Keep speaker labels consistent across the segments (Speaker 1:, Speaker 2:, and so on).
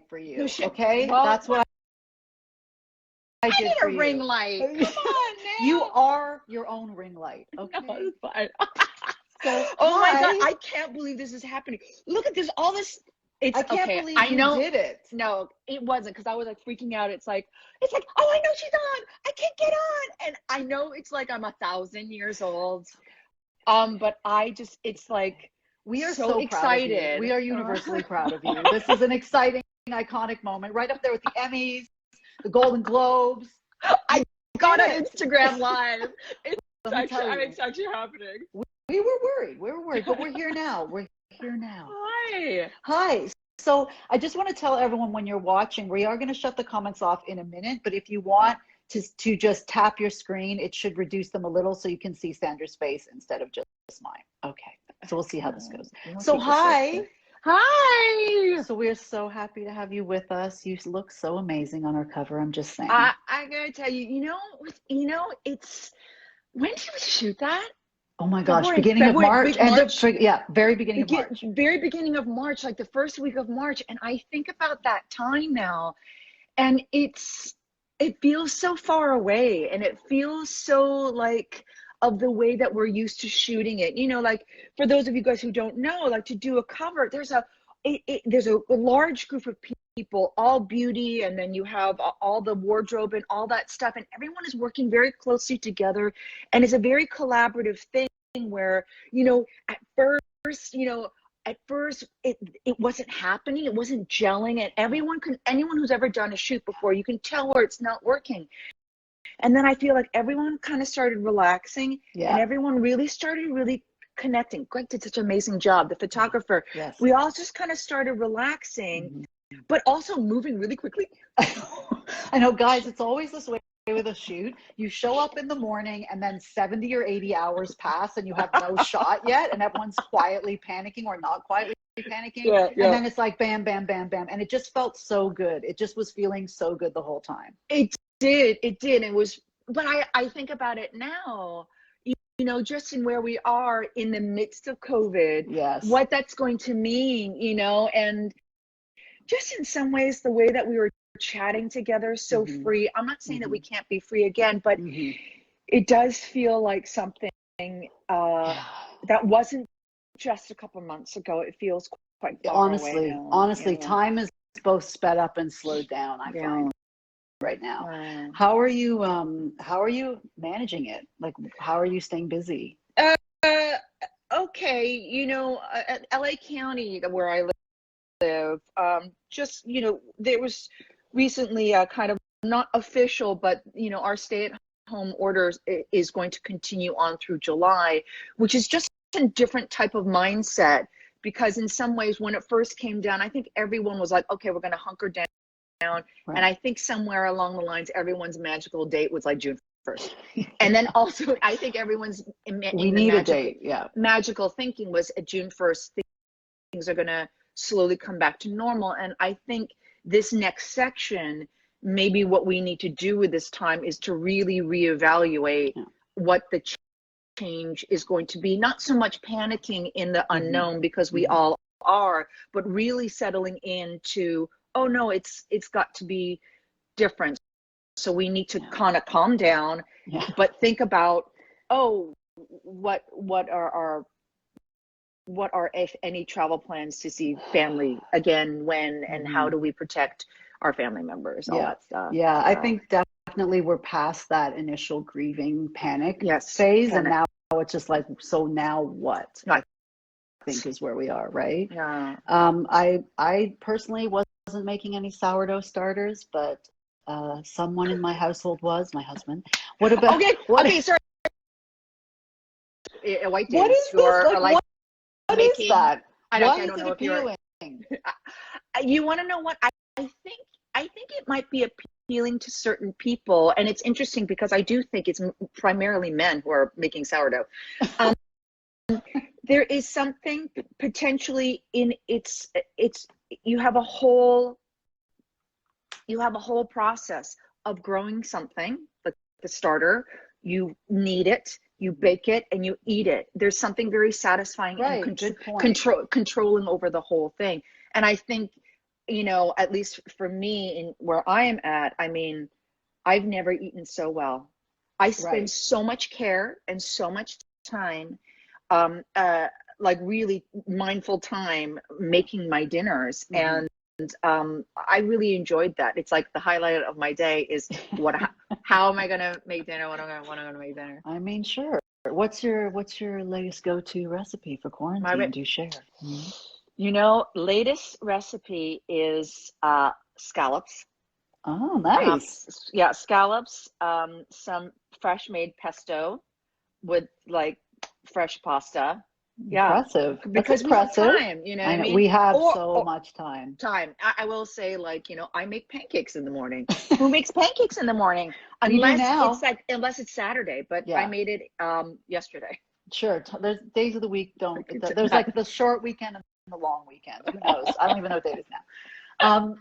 Speaker 1: For you, okay? Well, that's what I did
Speaker 2: need
Speaker 1: for
Speaker 2: a
Speaker 1: you.
Speaker 2: ring light. Come on now.
Speaker 1: You are your own ring light, okay?
Speaker 2: No, it's fine.
Speaker 1: So,
Speaker 2: oh my God, I can't believe this is happening. Look at this, all this. It's
Speaker 1: I can't
Speaker 2: okay.
Speaker 1: believe
Speaker 2: I
Speaker 1: you
Speaker 2: know,
Speaker 1: did it.
Speaker 2: No, it wasn't, because I was like freaking out. It's like, oh, I know she's on. I can't get on. And I know it's like I'm 1,000 years old. But it's like,
Speaker 1: we are
Speaker 2: so excited.
Speaker 1: We are universally proud of you. This is an exciting, iconic moment, right up there with the Emmys, the Golden Globes.
Speaker 2: I got on Instagram Live. It's actually happening.
Speaker 1: We were worried, but we're here now. We're here now.
Speaker 2: Hi.
Speaker 1: So I just want to tell everyone, when you're watching, we are going to shut the comments off in a minute, but if you want to just tap your screen, it should reduce them a little so you can see Sandra's face instead of just mine. Okay, so we'll see how this goes. So hi. So we're so happy to have you with us. You look so amazing on our cover. I'm just saying.
Speaker 2: I gotta tell you, it's, when did we shoot that?
Speaker 1: Oh my gosh, beginning of March. Very beginning of March.
Speaker 2: Very beginning of March, like the first week of March. And I think about that time now, and it feels so far away, and it feels so like of the way that we're used to shooting it. Like, for those of you guys who don't know, like, to do a cover, there's a large group of people, all beauty, and then you have all the wardrobe and all that stuff, and everyone is working very closely together, and it's a very collaborative thing where, at first it wasn't happening, it wasn't gelling, and anyone who's ever done a shoot before, you can tell where it's not working. And then I feel like everyone kind of started relaxing, and everyone really started connecting. Greg did such an amazing job, the photographer.
Speaker 1: Yes.
Speaker 2: We all just kind of started relaxing, but also moving really quickly.
Speaker 1: I know, guys, it's always this way with a shoot. You show up in the morning, and then 70 or 80 hours pass, and you have no shot yet, and everyone's quietly panicking or not quietly panicking. And then it's like bam, bam, bam, bam. And it just felt so good. It just was feeling so good the whole time.
Speaker 2: It did. It was, but I think about it now, just in where we are in the midst of COVID, what that's going to mean, and just in some ways, the way that we were chatting together so free. I'm not saying that we can't be free again, but it does feel like something that wasn't just a couple months ago. It feels quite far away now.
Speaker 1: Honestly, time is both sped up and slowed down, I find right now. How are you managing it? Like, how are you staying busy?
Speaker 2: Okay, LA County, where I live, just, there was recently kind of not official, but our stay-at-home orders is going to continue on through July, which is just a different type of mindset, because in some ways, when it first came down, I think everyone was like, okay, we're going to hunker down. And I think somewhere along the lines, everyone's magical date was like June 1st. And then also, I think everyone's magical thinking was at June 1st, things are going to slowly come back to normal. And I think this next section, maybe what we need to do with this time is to really reevaluate what the change is going to be not so much panicking in the unknown, because we
Speaker 1: Mhm.
Speaker 2: all are, but really settling into, oh no, it's got to be different. So we need to kind of calm down,
Speaker 1: Yeah.
Speaker 2: but think about, oh, what are, if any, travel plans to see family again, when, and how do we protect our family members, all
Speaker 1: Yeah.
Speaker 2: that stuff.
Speaker 1: Yeah. I
Speaker 2: So,
Speaker 1: think definitely we're past that initial grieving panic
Speaker 2: yes,
Speaker 1: phase. And
Speaker 2: panic.
Speaker 1: now it's just like, so now what?
Speaker 2: Right.
Speaker 1: I think is where we are, right?
Speaker 2: Yeah.
Speaker 1: I personally wasn't making any sourdough starters, but someone in my household was, my husband. What about
Speaker 2: Okay, sorry. White
Speaker 1: what
Speaker 2: days,
Speaker 1: is
Speaker 2: you're
Speaker 1: this? Like
Speaker 2: like
Speaker 1: what is
Speaker 2: making,
Speaker 1: that?
Speaker 2: I
Speaker 1: Why
Speaker 2: don't
Speaker 1: is it
Speaker 2: know if you're,
Speaker 1: appealing?
Speaker 2: you want to know what I think it might be appealing to certain people, and it's interesting because I do think it's primarily men who are making sourdough. There is something potentially in it's you have a whole process of growing something, like the starter. You knead it, you bake it, and you eat it. There's something very satisfying and
Speaker 1: Right, good point.
Speaker 2: controlling over the whole thing. And I think, at least for me, in where I am at, I mean, I've never eaten so well. I spend
Speaker 1: Right.
Speaker 2: so much care and so much time, um, uh, like really mindful time making my dinners.
Speaker 1: Mhm.
Speaker 2: And I really enjoyed that. It's like the highlight of my day is how am I gonna make dinner? What am I gonna make dinner?
Speaker 1: I mean, sure. What's your latest go-to recipe for quarantine? Do share. Mhm.
Speaker 2: Latest recipe is scallops.
Speaker 1: Oh, nice.
Speaker 2: Yeah, scallops, some fresh made pesto with like fresh pasta. Yeah,
Speaker 1: Impressive. That's
Speaker 2: because we have
Speaker 1: impressive.
Speaker 2: time, you know what
Speaker 1: I
Speaker 2: I
Speaker 1: know
Speaker 2: mean?
Speaker 1: we have so
Speaker 2: Or
Speaker 1: much time.
Speaker 2: time. I will say, like, I make pancakes in the morning. Who makes pancakes in the morning?
Speaker 1: We do
Speaker 2: Unless
Speaker 1: now.
Speaker 2: unless it's Saturday, but I
Speaker 1: Yeah,
Speaker 2: made it yesterday.
Speaker 1: sure. There's days of the week don't. There's like the short weekend and the long weekend. Who knows? I don't even know what day it is now.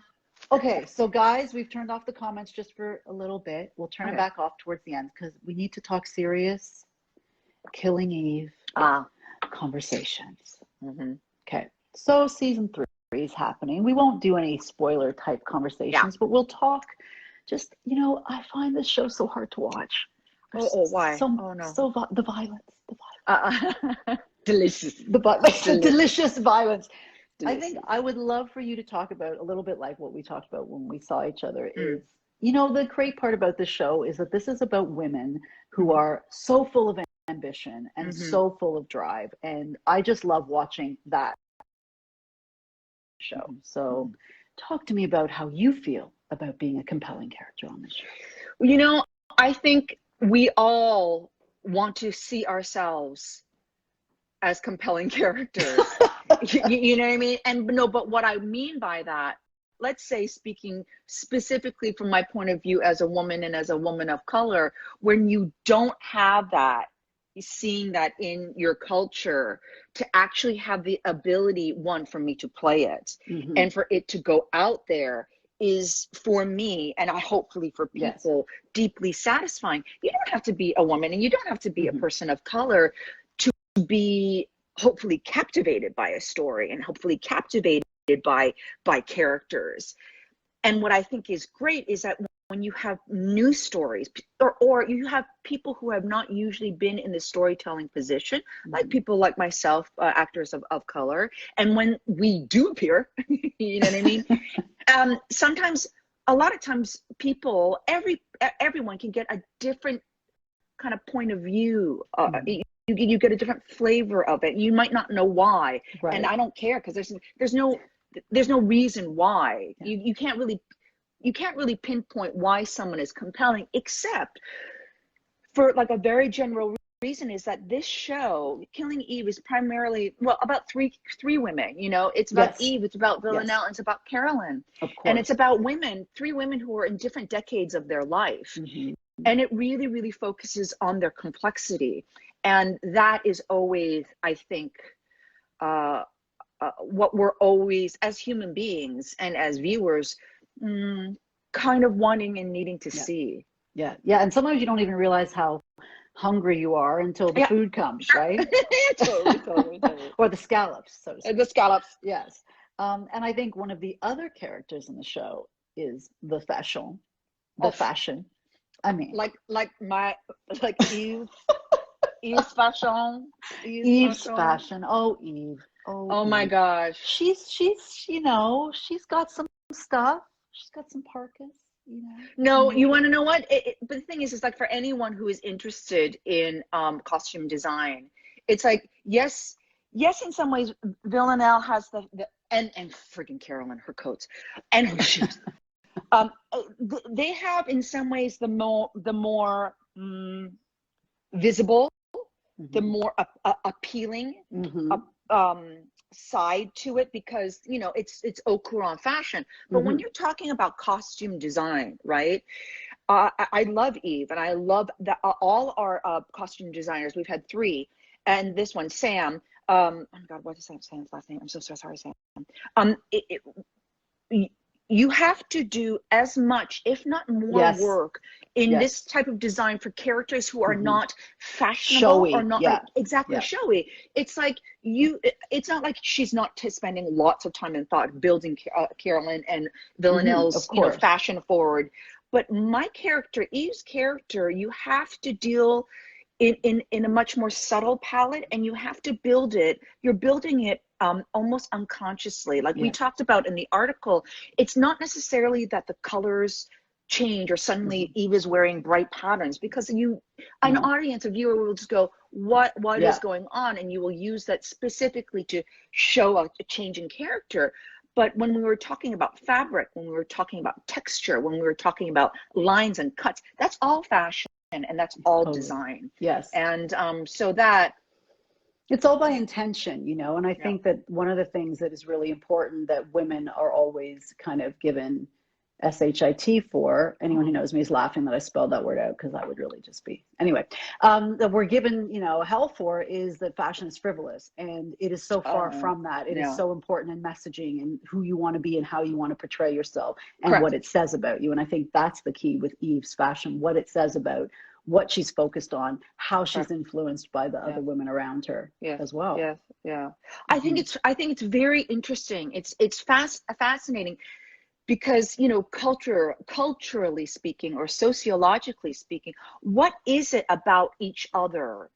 Speaker 1: Okay, so guys, we've turned off the comments just for a little bit. We'll turn it
Speaker 2: Okay.
Speaker 1: back off towards the end because we need to talk serious Killing Eve
Speaker 2: Ah.
Speaker 1: conversations.
Speaker 2: Mm-hmm.
Speaker 1: Okay, so season 3 is happening. We won't do any spoiler type
Speaker 2: Yeah.
Speaker 1: conversations, but we'll talk. Just I find this show so hard to watch.
Speaker 2: Why?
Speaker 1: So
Speaker 2: Oh no.
Speaker 1: so the violence,
Speaker 2: Delicious.
Speaker 1: the delicious violence. I
Speaker 2: Delicious.
Speaker 1: think I would love for you to talk about a little bit like what we talked about when we saw each other is,
Speaker 2: Mm.
Speaker 1: the great part about this show is that this is about women who are so full of ambition and
Speaker 2: Mm-hmm.
Speaker 1: so full of drive. And I just love watching that show.
Speaker 2: Mm-hmm.
Speaker 1: So talk to me about how you feel about being a compelling character on this show.
Speaker 2: I think we all want to see ourselves as compelling characters. You know what I mean? And no, but what I mean by that, let's say, speaking specifically from my point of view as a woman and as a woman of color, when you don't have that, seeing that in your culture, to actually have the ability, one, for me to play it,
Speaker 1: Mm-hmm.
Speaker 2: and for it to go out there, is, for me, and I hopefully for people, yes, deeply satisfying. You don't have to be a woman, and you don't have to be a person of color to be hopefully captivated by a story and hopefully captivated by characters. And what I think is great is that when you have new stories, or you have people who have not usually been in the storytelling position, like people like myself, actors of color, and when we do appear, you know what I mean? Sometimes, a lot of times, everyone can get a different kind of point of view. You get a different flavor of it. You might not know why, right. And I don't care, because there's no reason why. Yeah. You can't really pinpoint why someone is compelling, except for like a very general reason, is that this show, Killing Eve, is primarily about three women. It's about, yes, Eve, it's about Villanelle, yes, and it's about Carolyn, and it's about three women who are in different decades of their life. Mm-hmm. And it really, really focuses on their complexity. And that is always, I think, what we're always, as human beings and as viewers, kind of wanting and needing to see.
Speaker 1: Yeah. And sometimes you don't even realize how hungry you are until the
Speaker 2: Yeah.
Speaker 1: food comes,
Speaker 2: Sure.
Speaker 1: right?
Speaker 2: Totally.
Speaker 1: Or the scallops, so to
Speaker 2: And
Speaker 1: speak.
Speaker 2: the scallops.
Speaker 1: Yes. And I think one of the other characters in the show is the
Speaker 2: Oh,
Speaker 1: fashion. I mean,
Speaker 2: like Eve's fashion. Eve's
Speaker 1: Eve's
Speaker 2: fashion.
Speaker 1: fashion. Oh, Eve. Oh,
Speaker 2: Oh my
Speaker 1: Eve.
Speaker 2: gosh.
Speaker 1: She's got some stuff. She's got some parkas, some
Speaker 2: No, you want
Speaker 1: makeup.
Speaker 2: to know what? But the thing is like for anyone who is interested in costume design, it's like yes, in some ways, Villanelle has the and freaking Carolyn, her coats and her shoes. They have in some ways the more visible, the
Speaker 1: Hmm.
Speaker 2: more appealing
Speaker 1: Hmm.
Speaker 2: side to it because it's au courant fashion. But when
Speaker 1: Hmm.
Speaker 2: you're talking about costume design, right? I love Eve, and I love that all our costume designers. We've had three, and this one, Sam. Oh my God, what is Sam's last name? I'm so sorry, Sam. Um, it, it, you have to do as much, if not more,
Speaker 1: Yes.
Speaker 2: work in this
Speaker 1: Yes.
Speaker 2: type of design for characters who are
Speaker 1: Hmm.
Speaker 2: not fashionable or
Speaker 1: Showy.
Speaker 2: not like
Speaker 1: Yeah.
Speaker 2: exactly
Speaker 1: Yeah.
Speaker 2: showy. It's like it's not like she's not spending lots of time and thought building Carolyn and
Speaker 1: Hmm. Of
Speaker 2: Villanelle's,
Speaker 1: course.
Speaker 2: fashion forward. But my character, Eve's character, you have to deal in a much more subtle palette, and you have to build it. You're building it almost unconsciously, like we
Speaker 1: Yes.
Speaker 2: talked about in the article. It's not necessarily that the colors change or suddenly
Speaker 1: Hmm.
Speaker 2: Eve is wearing bright patterns, because an
Speaker 1: No.
Speaker 2: audience, a viewer will just go, what is
Speaker 1: Yeah.
Speaker 2: going on, and you will use that specifically to show a change in character. But when we were talking about fabric, when we were talking about texture, when we were talking about lines and cuts, that's all fashion and that's all
Speaker 1: Totally.
Speaker 2: design.
Speaker 1: Yes.
Speaker 2: And so that,
Speaker 1: It's all by intention, and I
Speaker 2: yeah.
Speaker 1: think that one of the things that is really important that women are always kind of given SHIT for, anyone who
Speaker 2: Mhm.
Speaker 1: knows me is laughing that I spelled that word out because that would really just be, anyway, that we're given, hell for is that fashion is frivolous. And it is so far
Speaker 2: Oh,
Speaker 1: from that. It is
Speaker 2: yeah.
Speaker 1: so important in messaging and who you want to be and how you want to portray yourself and what
Speaker 2: Correct.
Speaker 1: it says about you. And I think that's the key with Eve's fashion, what it says about what she's focused on, how she's
Speaker 2: Correct.
Speaker 1: influenced by the
Speaker 2: Yeah.
Speaker 1: other women around her
Speaker 2: Yes.
Speaker 1: as well.
Speaker 2: Yes. Yeah.
Speaker 1: Hmm.
Speaker 2: I think it's very interesting. It's fascinating because culturally speaking or sociologically speaking, what is it about each other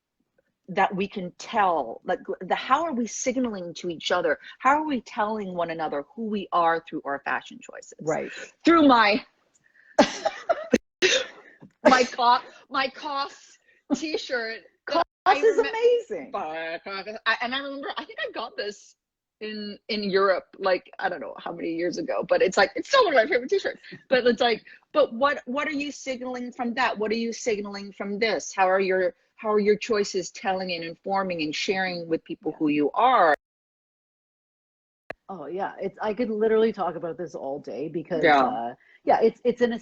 Speaker 2: that we can tell, like how are we signaling to each other, how are we telling one another who we are through our fashion choices,
Speaker 1: Right.
Speaker 2: through my Cost t-shirt that I
Speaker 1: Cost is
Speaker 2: remember.
Speaker 1: amazing.
Speaker 2: And I remember, I think I got this in Europe, like I don't know how many years ago, but it's like it's still one of my favorite t-shirts. But it's like, but what are you signaling from that? What are you signaling from this? How are your choices telling and informing and sharing with people
Speaker 1: Yeah.
Speaker 2: who you are?
Speaker 1: Oh yeah, I could literally talk about this all day because
Speaker 2: Yeah.
Speaker 1: yeah, it's an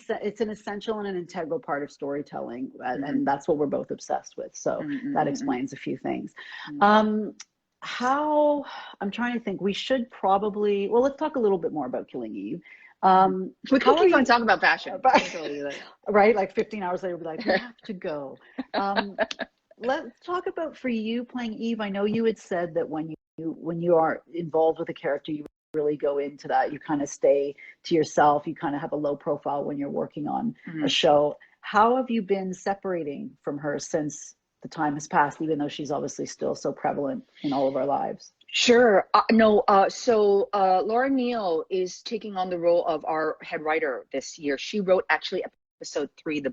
Speaker 1: essential and an integral part of storytelling,
Speaker 2: Mm-hmm.
Speaker 1: and that's what we're both obsessed with. So that
Speaker 2: Mm-mm-mm-mm.
Speaker 1: explains a few things. Um, how I'm trying to think. We should probably well, let's talk a little bit more about Killing Eve.
Speaker 2: Mm-hmm. We could
Speaker 1: How are
Speaker 2: keep on
Speaker 1: you?
Speaker 2: talking about fashion. I
Speaker 1: But
Speaker 2: can totally do
Speaker 1: right, like 15 hours later, we'll be like, we
Speaker 2: that.
Speaker 1: have to go. Um, let's talk about for you playing Eve. I know you had said that when you are involved with a character, you really go into that. You kind of stay to yourself. You kind of have a low profile when you're working on a
Speaker 2: Mhm.
Speaker 1: show. How have you been separating from her since the time has passed, even though she's obviously still so prevalent in all of our lives?
Speaker 2: Sure. No. So Laura Neal is taking on the role of our head writer this year. She wrote actually episode 3,
Speaker 1: Mm-hmm.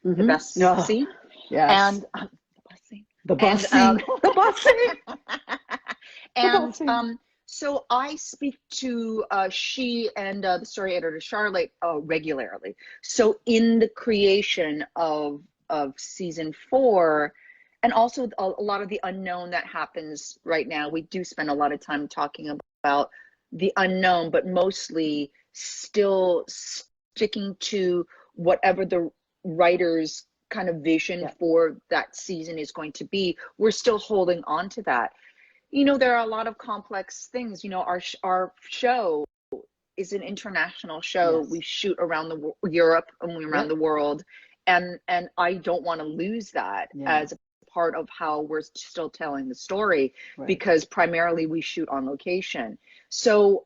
Speaker 2: the
Speaker 1: Mm-hmm.
Speaker 2: bus
Speaker 1: Oh,
Speaker 2: scene,
Speaker 1: yes.
Speaker 2: and the bus scene,
Speaker 1: The bus
Speaker 2: and
Speaker 1: scene. The bus scene. The bus
Speaker 2: and
Speaker 1: scene.
Speaker 2: so I speak to she and the story editor Charlotte regularly. So in the creation of season 4, and also a lot of the unknown that happens right now, we do spend a lot of time talking about the unknown, but mostly still sticking to whatever the writer's kind of vision
Speaker 1: Yeah.
Speaker 2: for that season is going to be. We're still holding on to that. There are a lot of complex things. Our show is an international show.
Speaker 1: Yes.
Speaker 2: We shoot around Europe and we around
Speaker 1: Yep.
Speaker 2: the world, and I don't want to lose that as a part of how we're still telling the story, because primarily we shoot on location. So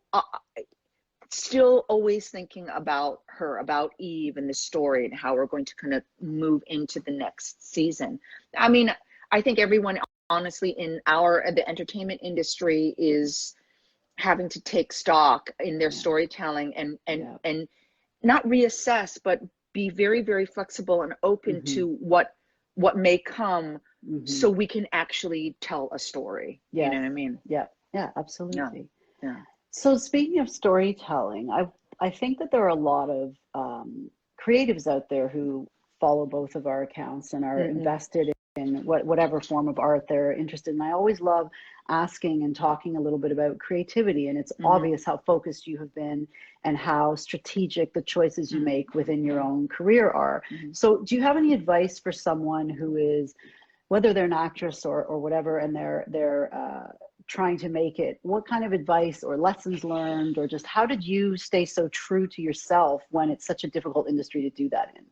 Speaker 2: still always thinking about her, about Eve and the story and how we're going to kind of move into the next season. I mean, I think everyone honestly in the entertainment industry is having to take stock in their storytelling and not reassess, but be very, very flexible and open to what may come, so we can actually tell a story. You know what I mean?
Speaker 1: Yeah, absolutely.
Speaker 2: Yeah.
Speaker 1: So speaking of storytelling, I think that there are a lot of creatives out there who follow both of our accounts and are invested in whatever form of art they're interested in. I always love asking and talking a little bit about creativity, and it's obvious how focused you have been and how strategic the choices you make within your own career are. So do you have any advice for someone who is, whether they're an actress or whatever, and they're trying to make it? What kind of advice or lessons learned, or just how did you stay so true to yourself when it's such a difficult industry to do that in?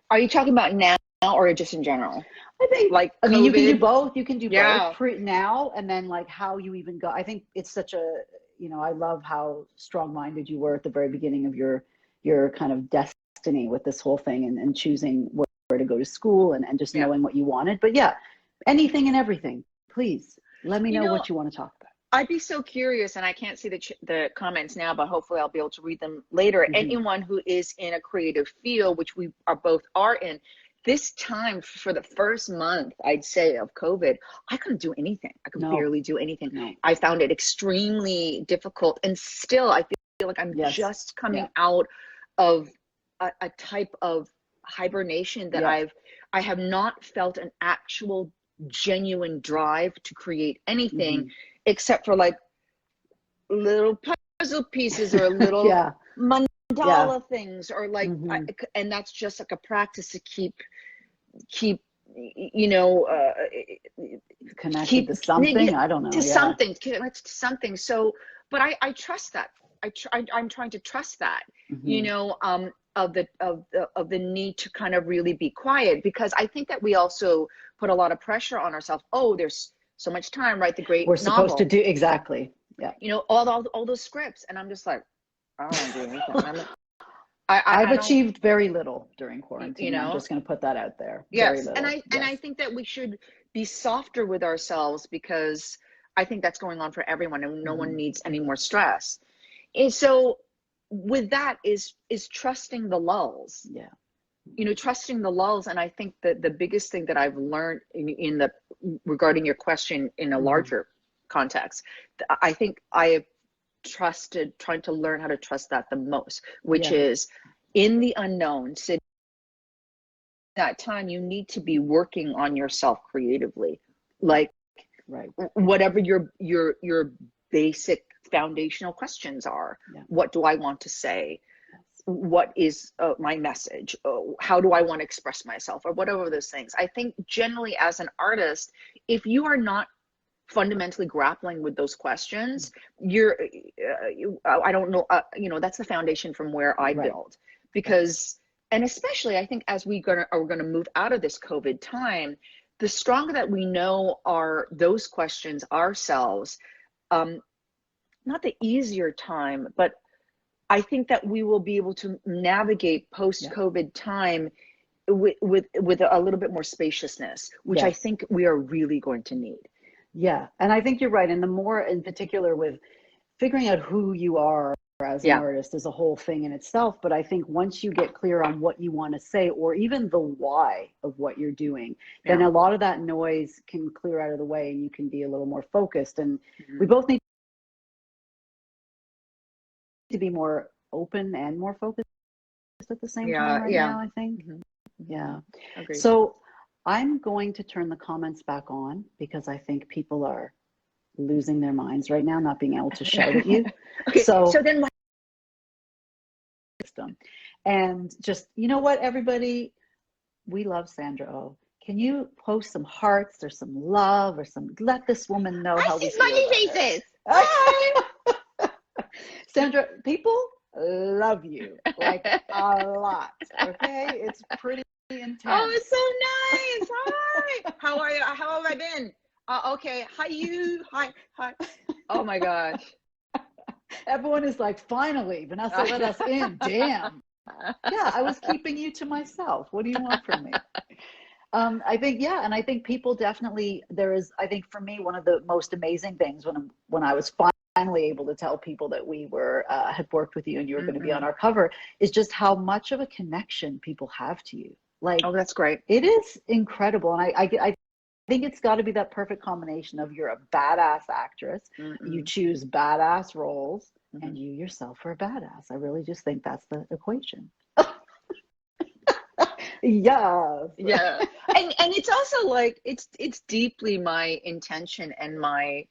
Speaker 2: Are you talking about now or just in general?
Speaker 1: I think,
Speaker 2: like,
Speaker 1: I mean,
Speaker 2: COVID?
Speaker 1: you can do both. You can do both now, and then like how you even go. I think it's such a, I love how strong-minded you were at the very beginning of your kind of destiny with this whole thing, and choosing where to go to school and just knowing what you wanted. But yeah, anything and everything, please let me know what you want to talk about.
Speaker 2: I'd be so curious, and I can't see the comments now, but hopefully I'll be able to read them later. Anyone who is in a creative field, which we both are in, this time for the first month, I'd say, of COVID, I couldn't do anything. I could barely do anything. No. I found it extremely difficult, and still I feel like I'm just coming out of a type of hibernation that I have not felt an actual genuine drive to create anything except for like little puzzle pieces or little mandala things, or like and that's just like a practice to keep
Speaker 1: connected to something. I don't know,
Speaker 2: to something, connected to something. So but I trust that. I'm trying to trust that, of the need to kind of really be quiet, because I think that we also put a lot of pressure on ourselves. Oh, there's so much time, right? The great
Speaker 1: we're supposed to do exactly. Yeah.
Speaker 2: All those scripts, and I'm just like, I don't want to do anything.
Speaker 1: I've achieved very little during quarantine. I'm just going to put that out there.
Speaker 2: Yes, and I think that we should be softer with ourselves, because I think that's going on for everyone, and no one needs any more stress. And so with that is trusting the lulls. Trusting the lulls. And I think that the biggest thing that I've learned regarding your question in a larger context, I think I have trying to learn how to trust that the most, which is in the unknown. So that time you need to be working on yourself creatively, like whatever your basic foundational questions are. What do I want to say? What is my message? How do I want to express myself, or whatever those things? I think generally as an artist, if you are not fundamentally grappling with those questions, I don't know, that's the foundation from where I build, because, and especially I think as are going to move out of this COVID time, the stronger that we know those questions ourselves, not the easier time, but I think that we will be able to navigate post-COVID time with a little bit more spaciousness, which I think we are really going to need.
Speaker 1: Yeah, and I think you're right. And the more, in particular, with figuring out who you are as an artist is a whole thing in itself. But I think once you get clear on what you want to say, or even the why of what you're doing, then a lot of that noise can clear out of the way, and you can be a little more focused. And we both need to be more open and more focused at the same time right now, I think. Yeah.
Speaker 2: Agreed.
Speaker 1: So I'm going to turn the comments back on, because I think people are losing their minds right now, not being able to shout at you.
Speaker 2: Okay, so then what?
Speaker 1: And just, you know what, everybody, we love Sandra Oh. Can you post some hearts or some love or let this woman know how we feel?
Speaker 2: I see smiley faces.
Speaker 1: Sandra, people love you, like a lot. Okay, it's pretty intense.
Speaker 2: Oh, it's so nice. Hi. How are you? How have I been? Okay. Hi, you. Hi. Hi. Oh my gosh.
Speaker 1: Everyone is like, finally, Vanessa let us in. Damn. Yeah, I was keeping you to myself. What do you want from me? I think, yeah, and I think people definitely, I think for me, one of the most amazing things when I was finally able to tell people that we had worked with you and you were going to be on our cover is just how much of a connection people have to you. Like,
Speaker 2: Oh, that's great.
Speaker 1: it is incredible. And I think it's got to be that perfect combination of you're a badass actress, you choose badass roles, and you yourself are a badass. I really just think that's the equation. Yes.
Speaker 2: Yeah. And it's also like it's deeply my intention and my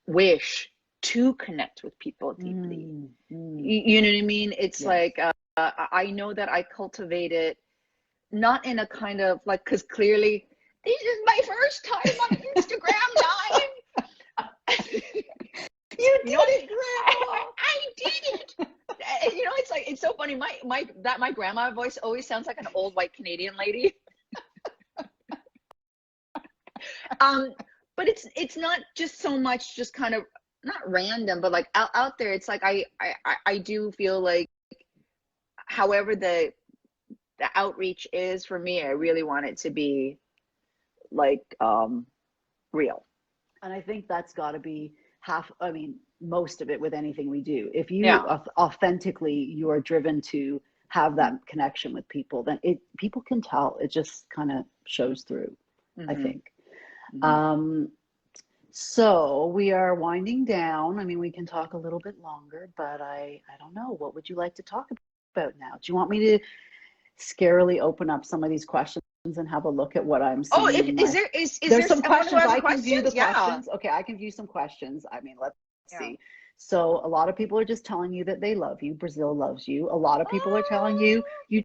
Speaker 2: wish to connect with people deeply. You know what I mean? It's like I know that I cultivate it not in a kind of like, because clearly this is my first time on Instagram Live. You did it, Grandma. I did it. You know, it's like, it's so funny. My grandma voice always sounds like an old white Canadian lady. But it's not just so much just kind of not random, but like out there. It's like I do feel like, however the outreach is for me, I really want it to be like real.
Speaker 1: And I think that's got to be most of it with anything we do. If you authentically, you are driven to have that connection with people, then people can tell. It just kind of shows through, I think. So we are winding down. I mean, we can talk a little bit longer, but I don't know. What would you like to talk about now? Do you want me to scarily open up some of these questions and have a look at what I'm seeing?
Speaker 2: Oh, is
Speaker 1: there's
Speaker 2: there
Speaker 1: some questions? I can view the
Speaker 2: yeah.
Speaker 1: questions. Okay, I can view some questions. I mean, let's see. So a lot of people are just telling you that they love you. Brazil loves you. A lot of people are telling you. You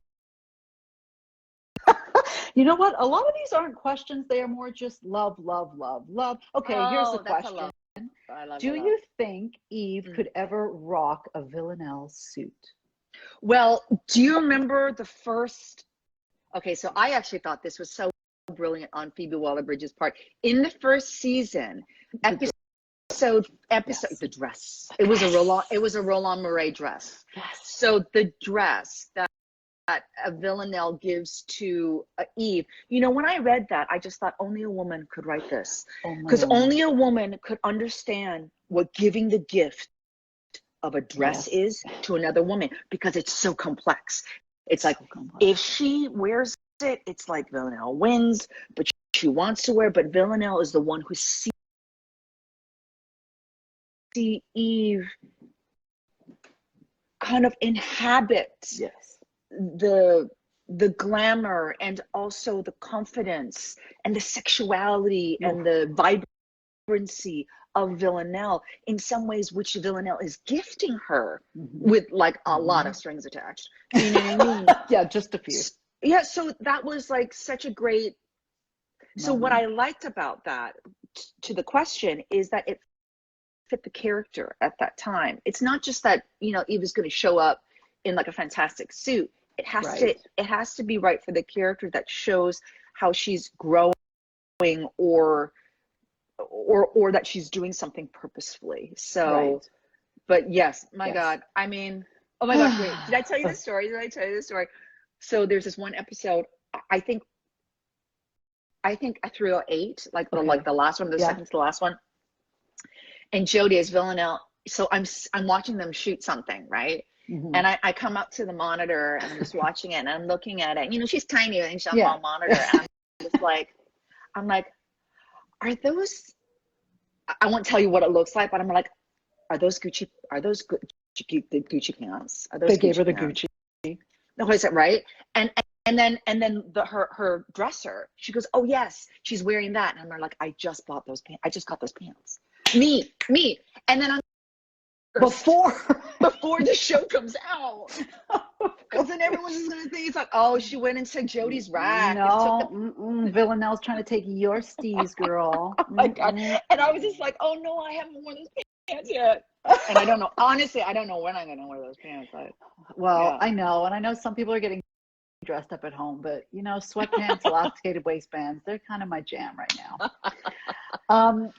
Speaker 1: know what? A lot of these aren't questions. They are more just love, love, love, love. Okay, here's the question. Do you think Eve could ever rock a Villanelle suit?
Speaker 2: Well, do you remember the first? Okay, so I actually thought this was so brilliant on Phoebe Waller-Bridge's part. In the first season, episode, the dress. It was a Roland Mouret dress.
Speaker 1: Yes.
Speaker 2: So the dress that Villanelle gives to Eve. You know, when I read that, I just thought only a woman could write this, because only a woman could understand what giving the gift of a dress is to another woman, because it's so complex. It's like, if she wears it, it's like Villanelle wins, but she wants to wear, but Villanelle is the one who sees Eve kind of inhabits the glamour and also the confidence and the sexuality and the vibrancy of Villanelle in some ways, which Villanelle is gifting her with like a lot of strings attached. You know what I mean?
Speaker 1: Yeah, just a few.
Speaker 2: Yeah, so that was like such a great. So what I liked about that, to the question, is that it fit the character at that time. It's not just that, you know, Eve is going to show up in like a fantastic suit. It has to be right for the character, that shows how she's growing or that she's doing something purposefully. So, but yes, my God, I mean, oh my gosh, wait, did I tell you this story? So there's this one episode, I think I threw out 8, like the last one, the second to the last one. And Jodie is Villanelle. So I'm watching them shoot something, right? And I come up to the monitor and I'm just watching it and I'm looking at it. And, you know, she's tiny and she's on the monitor. And I'm just like, are those, I won't tell you what it looks like, but I'm like, are those Gucci Gucci pants? Are those
Speaker 1: they gave
Speaker 2: Gucci
Speaker 1: her the
Speaker 2: pants?
Speaker 1: Gucci.
Speaker 2: No, is it right? And then her dresser, she goes, oh yes, she's wearing that. And I'm like, I just bought those pants. I just got those pants. Me. And then before the show comes out, because then everyone's just gonna think it's like, oh, she went into Jodie's rack.
Speaker 1: No, Villanelle's trying to take your steez, girl.
Speaker 2: Oh my God. And I was just like, oh no, I haven't worn those pants yet. And I don't know, honestly, I don't know when I'm gonna wear those pants.
Speaker 1: Well,
Speaker 2: Yeah.
Speaker 1: I know, and I know some people are getting dressed up at home, but you know, sweatpants, elasticated waistbands, they're kind of my jam right now.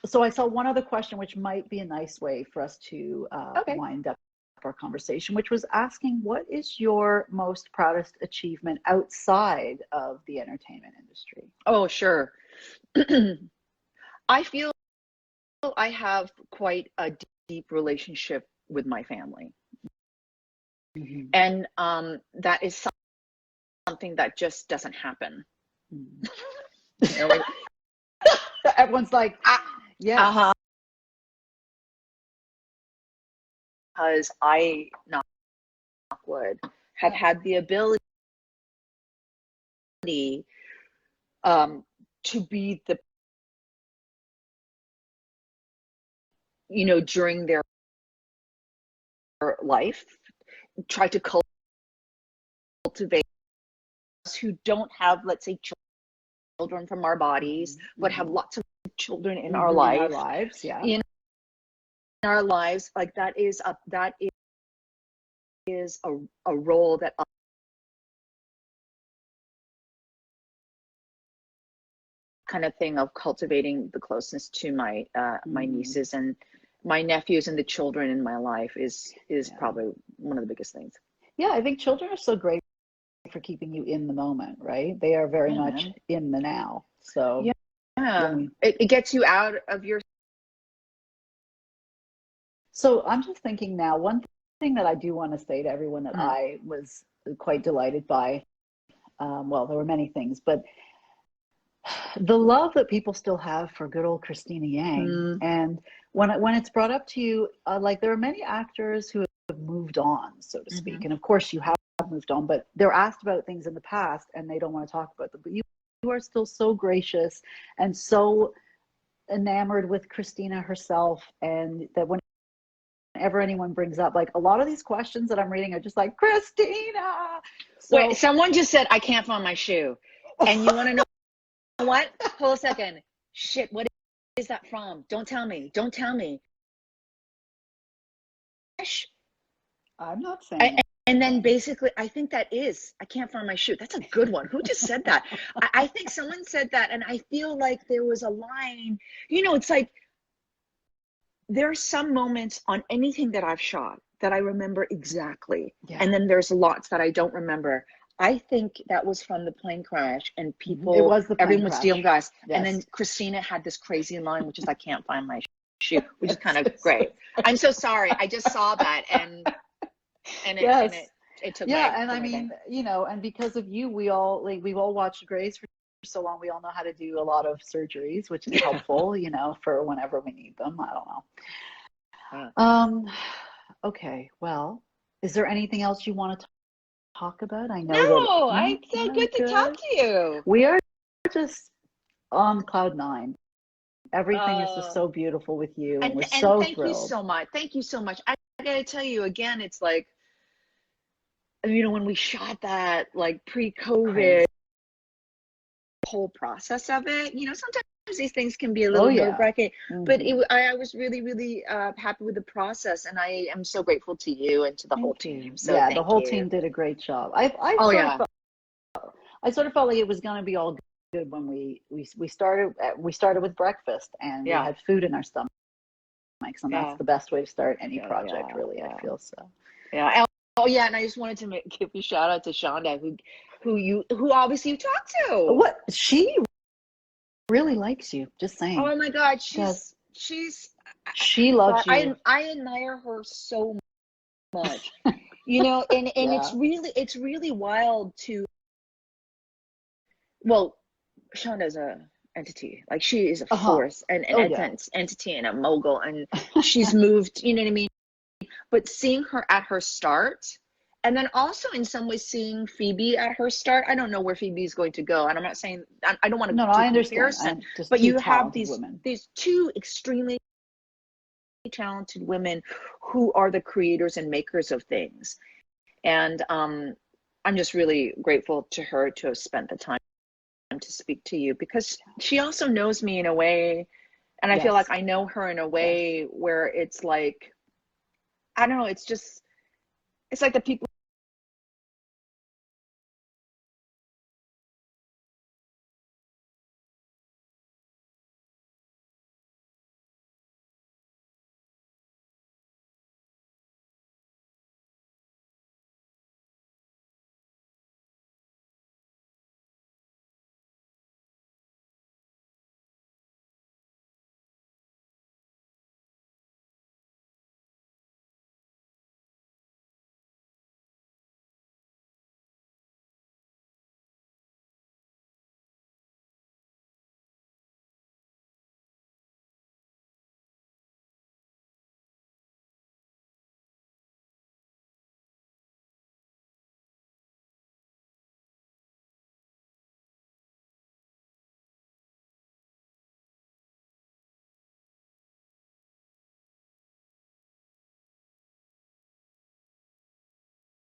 Speaker 1: So I saw one other question, which might be a nice way for us to
Speaker 2: Okay.
Speaker 1: wind up our conversation, which was asking, what is your most proudest achievement outside of the entertainment industry?
Speaker 2: Oh, sure. I feel I have quite a deep relationship with my family.
Speaker 1: Mhm.
Speaker 2: And that is something that just doesn't happen.
Speaker 1: Mhm.
Speaker 2: You know,
Speaker 1: Everyone's like, yes.
Speaker 2: uh-huh. Because I, knock wood, have had the ability to be the, during their life, try to cultivate us who don't have, let's say, children from our bodies, but have lots of children in our
Speaker 1: In our
Speaker 2: life,
Speaker 1: lives, yeah.
Speaker 2: in our lives. Like that is a role that kind of thing of cultivating the closeness to my nieces and my nephews and the children in my life is probably one of the biggest things.
Speaker 1: Yeah, I think children are so great for keeping you in the moment, right? They are very
Speaker 2: Yeah,
Speaker 1: much
Speaker 2: man.
Speaker 1: in the now. So
Speaker 2: Yeah.
Speaker 1: when
Speaker 2: It gets you out of your.
Speaker 1: so I'm just thinking now, one thing that I do want to say to everyone that
Speaker 2: Mm,
Speaker 1: I was quite delighted by, well, there were many things, but the love that people still have for good old Christina Yang.
Speaker 2: mm,
Speaker 1: And when it's brought up to you, like there are many actors who have moved on, so to speak.
Speaker 2: mhm.
Speaker 1: And of course, you have moved on, but they're asked about things in the past and they don't want to talk about them. But you are still so gracious and so enamored with Christina herself, and that whenever anyone brings up like a lot of these questions that I'm reading are just like Christina.
Speaker 2: Wait,
Speaker 1: So
Speaker 2: someone just said I can't find my shoe, and you want to know what? Hold a second. Shit, what is that from? Don't tell me. Don't tell me.
Speaker 1: I'm not
Speaker 2: I,
Speaker 1: saying
Speaker 2: and then basically, I think that is, I can't find my shoe. That's a good one. Who just said that? I think someone said that, and I feel like there was a line. It's like there are some moments on anything that I've shot that I remember exactly.
Speaker 1: yeah.
Speaker 2: And then there's lots that I don't remember. I think that was from the plane crash, and
Speaker 1: It was the plane
Speaker 2: everyone was stealing
Speaker 1: crash.
Speaker 2: gas. And then
Speaker 1: Yes.
Speaker 2: Christina had this crazy line, which is, I can't find my shoe, which is kind of
Speaker 1: Yes.
Speaker 2: great. I'm so sorry. I just saw that, and
Speaker 1: Yes.
Speaker 2: it took
Speaker 1: Yeah, and I
Speaker 2: my thing.
Speaker 1: mean, and because of you, we've all watched Grace for so long. We all know how to do a lot of surgeries, which is helpful, for whenever we need them. I don't know.
Speaker 2: Yeah.
Speaker 1: Okay. Well, is there anything else you want to talk about? I know that
Speaker 2: No,
Speaker 1: no,
Speaker 2: it's so
Speaker 1: no,
Speaker 2: good to talk
Speaker 1: good.
Speaker 2: to you.
Speaker 1: We are just on cloud nine. Everything is just
Speaker 2: Uh,
Speaker 1: so beautiful with you, and we're
Speaker 2: and
Speaker 1: so
Speaker 2: thank you
Speaker 1: thrilled.
Speaker 2: so much. Thank you so much. I gotta tell you again, it's like, when we shot that, like, pre-COVID,
Speaker 1: Crazy.
Speaker 2: whole process of it, sometimes these things can be a
Speaker 1: Oh
Speaker 2: little
Speaker 1: yeah.
Speaker 2: nerve-wracking, but
Speaker 1: Hmm.
Speaker 2: I was really, really happy with the process, and I am so grateful to you and to the whole
Speaker 1: Thank you.
Speaker 2: team. So
Speaker 1: Yeah, the
Speaker 2: thank
Speaker 1: whole
Speaker 2: you.
Speaker 1: team did a great job. I
Speaker 2: Oh
Speaker 1: sort of
Speaker 2: yeah,
Speaker 1: felt like it was going to be all good when we started with breakfast and we
Speaker 2: yeah,
Speaker 1: had food in our stomachs, and that's
Speaker 2: yeah,
Speaker 1: the best way to start any
Speaker 2: yeah,
Speaker 1: project,
Speaker 2: yeah,
Speaker 1: really. I
Speaker 2: yeah,
Speaker 1: feel so.
Speaker 2: yeah. Oh yeah, and I just wanted to give a shout out to Shonda, who obviously you talked to.
Speaker 1: What, she really likes you, just saying.
Speaker 2: Oh my God,
Speaker 1: She does.
Speaker 2: she's
Speaker 1: She loves you.
Speaker 2: I admire her so much. And
Speaker 1: Yeah.
Speaker 2: it's really wild to, well, Shonda's a entity. Like, she is a
Speaker 1: Uh-huh.
Speaker 2: force and
Speaker 1: Oh
Speaker 2: it's
Speaker 1: yeah.
Speaker 2: an entity and a mogul, and she's moved, you know what I mean? But seeing her at her start, and then also in some ways seeing Phoebe at her start, I don't know where Phoebe is going to go. And I'm not saying, I don't want to
Speaker 1: No, no,
Speaker 2: do
Speaker 1: I understand.
Speaker 2: comparison,
Speaker 1: I'm just
Speaker 2: but
Speaker 1: two
Speaker 2: you have
Speaker 1: talented women.
Speaker 2: these two extremely talented women who are the creators and makers of things. And I'm just really grateful to her to have spent the time to speak to you, because she also knows me in a way, and I feel like
Speaker 1: Yes.
Speaker 2: I know her in a
Speaker 1: Yes.
Speaker 2: way where it's like, I don't know, it's just, it's like the people